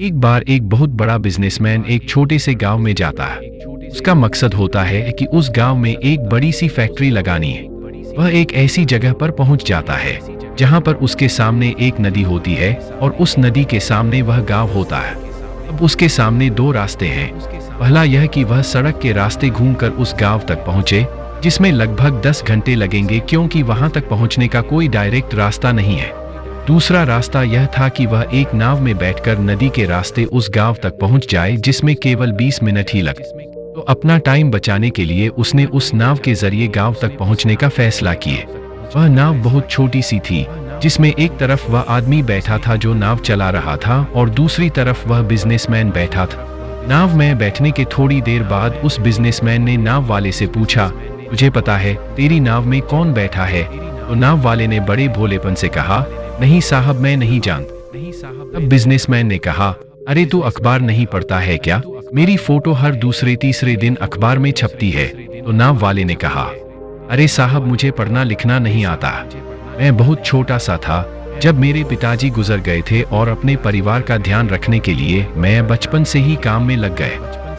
एक बार एक बहुत बड़ा बिजनेसमैन एक छोटे से गांव में जाता है। उसका मकसद होता है कि उस गांव में एक बड़ी सी फैक्ट्री लगानी है। वह एक ऐसी जगह पर पहुंच जाता है जहां पर उसके सामने एक नदी होती है और उस नदी के सामने वह गांव होता है। अब उसके सामने दो रास्ते हैं। पहला यह कि वह सड़क के रास्ते घूमकर उस गांव तक पहुंचे, जिसमें लगभग 10 घंटे लगेंगे क्योंकि वहां तक पहुंचने का कोई डायरेक्ट रास्ता नहीं है। दूसरा रास्ता यह था कि वह एक नाव में बैठकर नदी के रास्ते उस गांव तक पहुंच जाए, जिसमें केवल 20 मिनट ही लगे। तो अपना टाइम बचाने के लिए उसने उस नाव के जरिए गांव तक पहुंचने का फैसला किए। वह नाव बहुत छोटी सी थी, जिसमें एक तरफ वह आदमी बैठा था जो नाव चला रहा था और दूसरी तरफ वह बिजनेसमैन बैठा था। नाव में बैठने के थोड़ी देर बाद उस बिजनेसमैन ने नाव वाले से पूछा, तुझे पता है तेरी नाव में कौन बैठा है? तो नाव वाले ने बड़े भोलेपन से कहा, नहीं साहब, मैं नहीं जानता। तब बिजनेसमैन ने कहा, अरे तू अखबार नहीं पढ़ता है क्या? मेरी फोटो हर दूसरे तीसरे दिन अखबार में छपती है। तो नाव वाले ने कहा, अरे साहब, मुझे पढ़ना लिखना नहीं आता। मैं बहुत छोटा सा था जब मेरे पिताजी गुजर गए थे और अपने परिवार का ध्यान रखने के लिए मैं बचपन से ही काम में लग गए,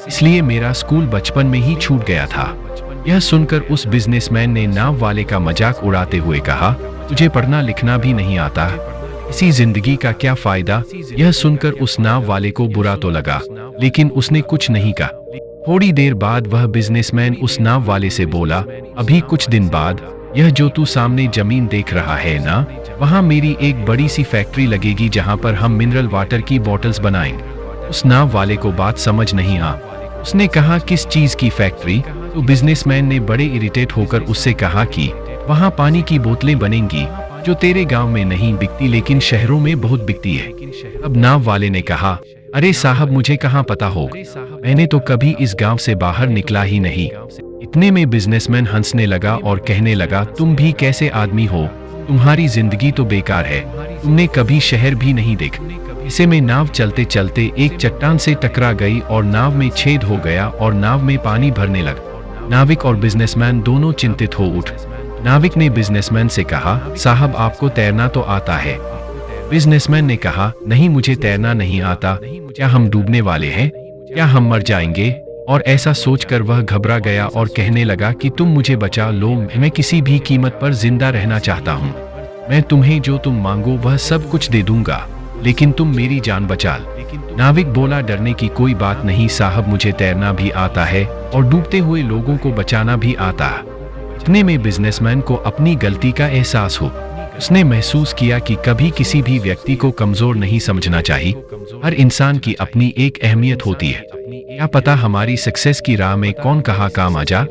इसलिए मेरा स्कूल बचपन में ही छूट गया था। यह सुनकर उस बिजनेसमैन ने नाव वाले का मजाक उड़ाते हुए कहा, तुझे पढ़ना लिखना भी नहीं आता, इसी जिंदगी का क्या फायदा? यह सुनकर उस नाव वाले को बुरा तो लगा, लेकिन उसने कुछ नहीं कहा। थोड़ी देर बाद वह बिजनेसमैन उस नाव वाले से बोला, अभी कुछ दिन बाद यह जो तू सामने जमीन देख रहा है ना, वहाँ मेरी एक बड़ी सी फैक्ट्री लगेगी जहाँ पर हम मिनरल वाटर की बॉटल्स बनाएंगे। उस नाव वाले को बात समझ नहीं आ। उसने कहा, किस चीज की फैक्ट्री? तो बिजनेसमैन ने बड़े इरिटेट होकर उससे कहा कि वहाँ पानी की बोतलें बनेंगी जो तेरे गांव में नहीं बिकती लेकिन शहरों में बहुत बिकती है। अब नाव वाले ने कहा, अरे साहब, मुझे कहाँ पता हो, मैंने तो कभी इस गांव से बाहर निकला ही नहीं। इतने में बिजनेसमैन हंसने लगा और कहने लगा, तुम भी कैसे आदमी हो, तुम्हारी जिंदगी तो बेकार है, तुमने कभी शहर भी नहीं देखा। ऐसे में नाव चलते चलते एक चट्टान से टकरा गई और नाव में छेद हो गया और नाव में पानी भरने लगा। नाविक और बिजनेसमैन दोनों चिंतित हो उठे। नाविक ने बिजनेसमैन से कहा, साहब, आपको तैरना तो आता है? बिजनेसमैन ने कहा, नहीं, मुझे तैरना नहीं आता। क्या हम डूबने वाले हैं? क्या हम मर जाएंगे? और ऐसा सोचकर वह घबरा गया और कहने लगा कि तुम मुझे बचा लो, मैं किसी भी कीमत पर जिंदा रहना चाहता हूँ। मैं तुम्हें जो तुम मांगो वह सब कुछ दे दूंगा, लेकिन तुम मेरी जान बचा लो। नाविक बोला, डरने की कोई बात नहीं साहब, मुझे तैरना भी आता है और डूबते हुए लोगों को बचाना भी आता है। इतने में बिजनेसमैन को अपनी गलती का एहसास हो। उसने महसूस किया कि कभी किसी भी व्यक्ति को कमजोर नहीं समझना चाहिए। हर इंसान की अपनी एक अहमियत होती है। क्या पता हमारी सक्सेस की राह में कौन कहाँ काम आ जा।